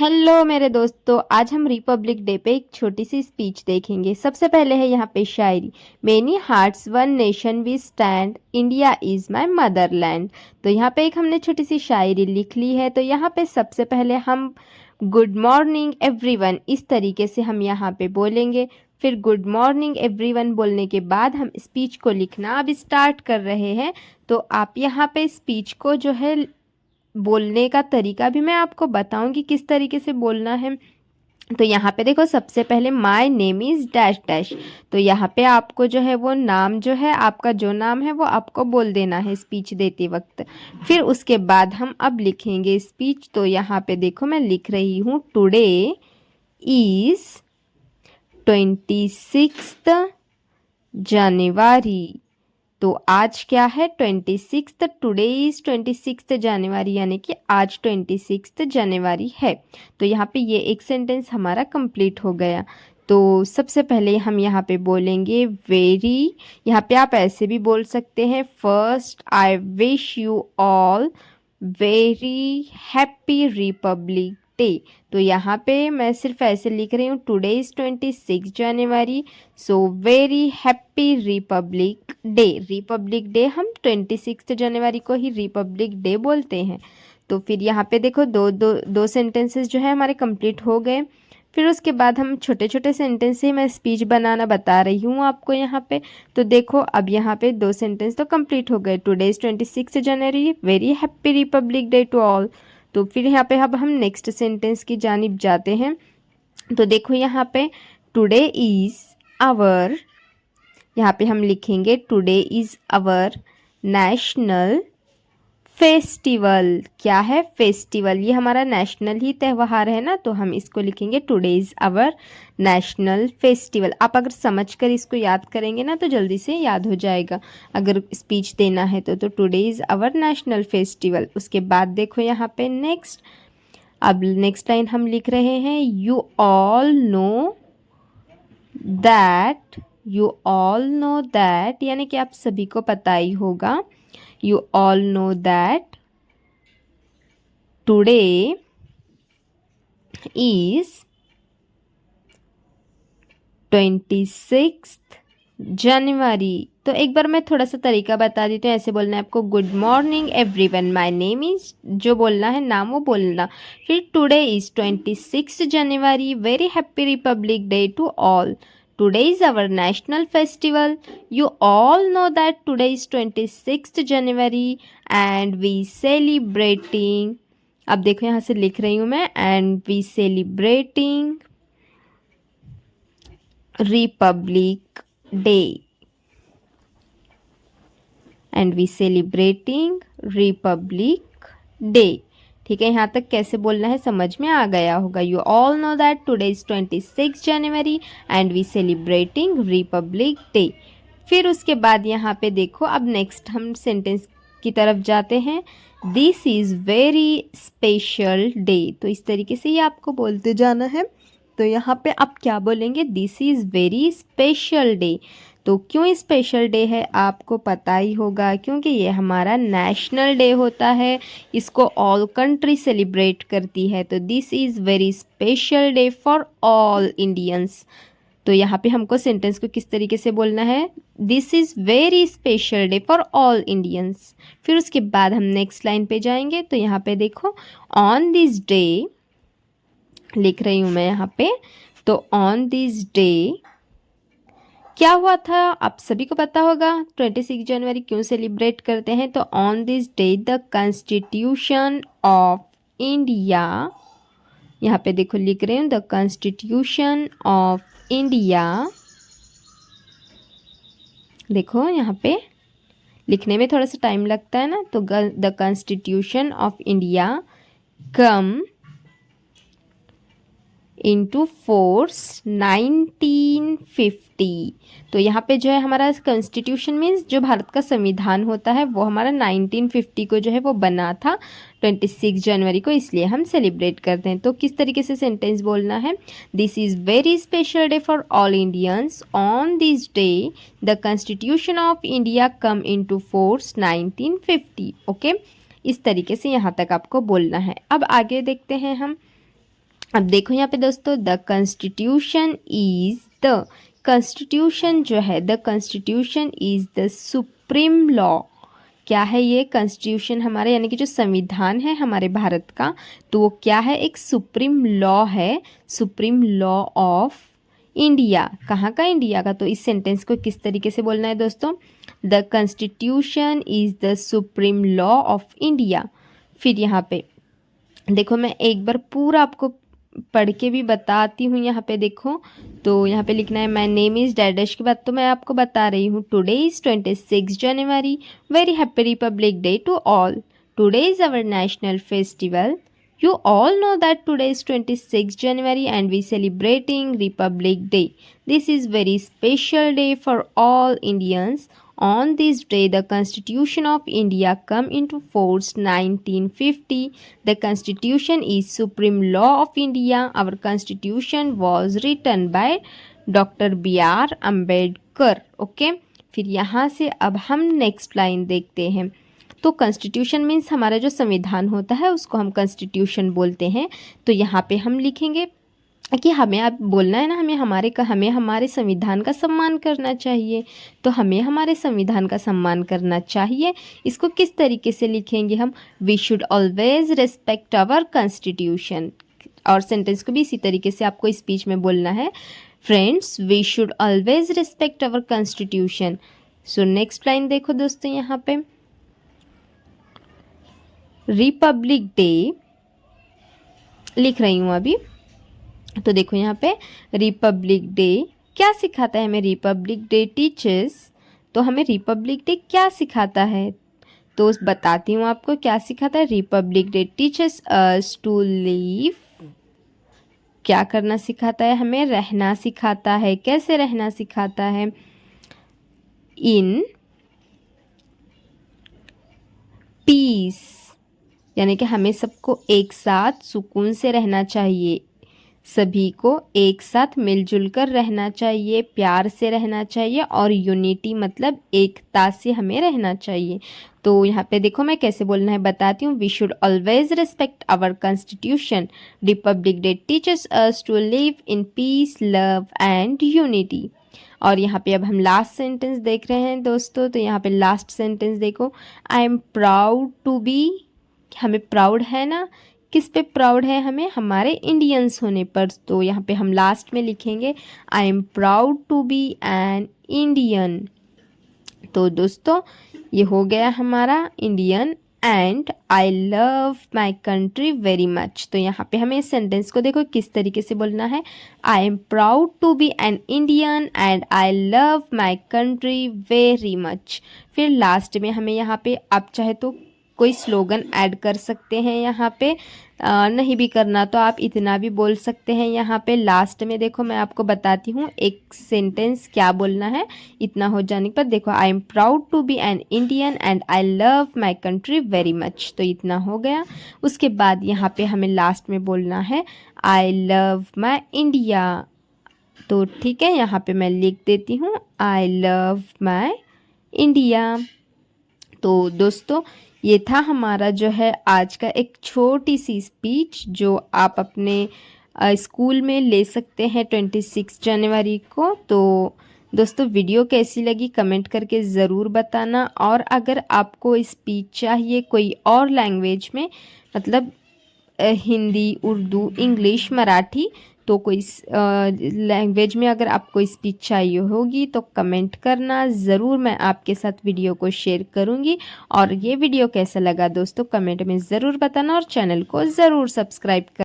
Hello मेरे दोस्तों, आज हम रिपब्लिक डे पे एक छोटी सी स्पीच देखेंगे। सबसे पहले है यहाँ पे शायरी। Many hearts one nation we stand, India is my motherland. तो यहाँ पे एक हमने छोटी सी शायरी लिख ली है। तो यहाँ पे सबसे पहले हम गुड मॉर्निंग एवरीवन इस तरीके से हम यहाँ पे बोलेंगे। फिर गुड मॉर्निंग एवरीवन बोलने के बाद हम स्पीच को लिखना अब स्टार्ट कर रहे हैं। तो आप यहाँ पे स्पीच को जो है बोलने का तरीका भी मैं आपको बताऊंगी किस तरीके से बोलना है। तो यहाँ पे देखो, सबसे पहले my name is dash dash. तो यहाँ पे आपको जो है वो नाम जो है, आपका जो नाम है वो आपको बोल देना है स्पीच देते वक्त। फिर उसके बाद हम अब लिखेंगे स्पीच। तो यहाँ पे देखो मैं लिख रही हूँ, टुडे इज़ 26 जनवरी। तो आज क्या है 26, टुडे इज 26 जनवरी, यानी कि आज 26 जनवरी है। तो यहाँ पे ये एक सेंटेंस हमारा कंप्लीट हो गया। तो सबसे पहले हम यहाँ पे बोलेंगे वेरी। यहाँ पे आप ऐसे भी बोल सकते हैं, first I wish you all very happy republic day. तो यहाँ पे मैं सिर्फ ऐसे लिख रही हूँ, today is 26 January, so very happy republic day. Republic day हम 26 जनवरी को ही रिपब्लिक डे बोलते हैं। तो फिर यहाँ पे देखो दो सेंटेंसेस जो है हमारे कंप्लीट हो गए। फिर उसके बाद हम छोटे छोटे सेंटेंस से मैं स्पीच बनाना बता रही हूँ आपको यहाँ पे। तो देखो अब यहाँ पे 2 सेंटेंस तो कंप्लीट हो गए, today is 26 January, very happy republic day to all. तो फिर यहाँ पे अब हम नेक्स्ट सेंटेंस की जानिब जाते हैं। तो देखो यहाँ पे टुडे इज़ आवर, यहाँ पे हम लिखेंगे today is our national festival. क्या है? फेस्टिवल। ये हमारा नेशनल ही त्यौहार है ना, तो हम इसको लिखेंगे today is our national festival. आप अगर समझ कर इसको याद करेंगे ना तो जल्दी से याद हो जाएगा अगर स्पीच देना है तो today is our national festival. उसके बाद देखो यहाँ पे नेक्स्ट, अब नेक्स्ट लाइन हम लिख रहे हैं, you all know that. You all know that यानी कि आप सभी को पता ही होगा, you all know that today is 26 जनवरी। तो एक बार मैं थोड़ा सा तरीका बता देती हूँ। ऐसे बोलना है आपको, good morning everyone, my name is, जो बोलना है नाम वो बोलना। फिर today is 26 January, very happy republic day to all. Today is our national festival. You all know that today is 26th January and we celebrating, अब देखो यहाँ से लिख रही हूँ मैं, and we celebrating Republic Day. And we celebrating Republic Day. ठीक है, यहाँ तक कैसे बोलना है समझ में आ गया होगा। You all know that today is 26 January and we celebrating republic day. फिर उसके बाद यहाँ पे देखो, अब नेक्स्ट हम सेंटेंस की तरफ जाते हैं, this is very special day. तो इस तरीके से ही आपको बोलते जाना है। तो यहाँ पे आप क्या बोलेंगे, this is very special day. तो क्यों स्पेशल डे है आपको पता ही होगा, क्योंकि ये हमारा नेशनल डे होता है, इसको ऑल कंट्री सेलिब्रेट करती है। तो this is very special day for all Indians. तो यहाँ पे हमको सेंटेंस को किस तरीके से बोलना है, this is very special day for all Indians. फिर उसके बाद हम नेक्स्ट लाइन पे जाएंगे। तो यहाँ पे देखो, ऑन दिस डे लिख रही हूँ मैं यहाँ पे। तो ऑन दिस डे क्या हुआ था आप सभी को पता होगा, 26 जनवरी क्यों सेलिब्रेट करते हैं। तो on this day the constitution of India, यहाँ पे देखो लिख रहे हैं, द कॉन्स्टिट्यूशन ऑफ इंडिया। देखो यहाँ पे लिखने में थोड़ा सा टाइम लगता है ना, तो the constitution of India come into force 1950। तो यहाँ पे जो है हमारा कॉन्स्टिट्यूशन मीन्स जो भारत का संविधान होता है वो हमारा 1950 को जो है वो बना था 26 जनवरी को, इसलिए हम सेलिब्रेट करते हैं। तो किस तरीके से सेंटेंस बोलना है, this is very special day for all Indians, on this day the constitution of India come into force 1950। Okay, इस तरीके से यहाँ तक आपको बोलना है। अब आगे देखते हैं हम, अब देखो यहाँ पे दोस्तों, the constitution is the, constitution जो है, the constitution is the supreme law. क्या है ये कॉन्स्टिट्यूशन हमारा, यानी कि जो संविधान है हमारे भारत का, तो वो क्या है, एक सुप्रीम लॉ है, सुप्रीम लॉ ऑफ इंडिया। कहाँ का, इंडिया का। तो इस सेंटेंस को किस तरीके से बोलना है दोस्तों, the constitution is the supreme law of India. फिर यहाँ पे देखो, मैं एक बार पूरा आपको पढ़ के भी बताती हूँ। यहाँ पे देखो, तो यहाँ पे लिखना है माय नेम इज़ डैडश के बाद तो मैं आपको बता रही हूँ। Today is 26 January, very happy republic day to all. Today is our national festival. You all know that today is 26 January and we celebrating Republic Day. This is very special day for all Indians. On this day, the Constitution of India come into force 1950. The Constitution is supreme law of India. Our Constitution was written by Dr. B.R. Ambedkar. Okay? फिर यहाँ से अब हम next line देखते हैं। तो constitution means हमारा जो संविधान होता है उसको हम कॉन्स्टिट्यूशन बोलते हैं। तो यहाँ पे हम लिखेंगे कि हमें अब बोलना है ना, हमें हमारे संविधान का सम्मान करना चाहिए। तो हमें हमारे संविधान का सम्मान करना चाहिए। इसको किस तरीके से लिखेंगे हम, we should always respect our constitution. और सेंटेंस को भी इसी तरीके से आपको स्पीच में बोलना है, friends we should always respect our constitution. So next line देखो दोस्तों, यहाँ पे रिपब्लिक डे लिख रही हूँ अभी। तो देखो यहाँ पे रिपब्लिक डे क्या सिखाता है हमें, रिपब्लिक डे टीचर्स। तो हमें रिपब्लिक डे क्या सिखाता है, तो बताती हूँ आपको क्या सिखाता है। Republic day teaches us to live, क्या करना सिखाता है हमें, रहना सिखाता है। कैसे रहना सिखाता है, इन पीस, यानी कि हमें सबको एक साथ सुकून से रहना चाहिए, सभी को एक साथ मिलजुल कर रहना चाहिए, प्यार से रहना चाहिए, और यूनिटी मतलब एकता से हमें रहना चाहिए। तो यहाँ पे देखो मैं कैसे बोलना है बताती हूँ। We should always respect our constitution. Republic day teaches us to live in peace, love and unity. और यहाँ पे अब हम लास्ट सेंटेंस देख रहे हैं दोस्तों। तो यहाँ पे लास्ट सेंटेंस देखो, I am proud to be, हमें प्राउड है ना, किस पे प्राउड है हमें, हमारे इंडियंस होने पर। तो यहाँ पे हम लास्ट में लिखेंगे I am proud to be an Indian. तो दोस्तों ये हो गया हमारा Indian, and I love my country very much. तो यहाँ पे हमें इस सेंटेंस को देखो किस तरीके से बोलना है, I am proud to be an Indian and I love my country very much. फिर लास्ट में हमें यहाँ पे आप चाहे तो कोई स्लोगन ऐड कर सकते हैं, यहाँ पे नहीं भी करना तो आप इतना भी बोल सकते हैं। यहाँ पे लास्ट में देखो मैं आपको बताती हूँ एक सेंटेंस क्या बोलना है। इतना हो जाने पर देखो, I am proud to be an Indian and I love my country very much. तो इतना हो गया। उसके बाद यहाँ पे हमें लास्ट में बोलना है आई लव माई इंडिया। तो ठीक है, यहाँ पे मैं लिख देती हूँ आई लव माई इंडिया। तो दोस्तों ये था हमारा जो है आज का एक छोटी सी स्पीच जो आप अपने स्कूल में ले सकते हैं 26 जनवरी को। तो दोस्तों वीडियो कैसी लगी कमेंट करके ज़रूर बताना। और अगर आपको स्पीच चाहिए कोई और लैंग्वेज में, मतलब हिंदी, उर्दू, इंग्लिश, मराठी, तो कोई लैंग्वेज में अगर आपको स्पीच चाहिए होगी तो कमेंट करना ज़रूर, मैं आपके साथ वीडियो को शेयर करूँगी। और ये वीडियो कैसा लगा दोस्तों कमेंट में ज़रूर बताना और चैनल को ज़रूर सब्सक्राइब कर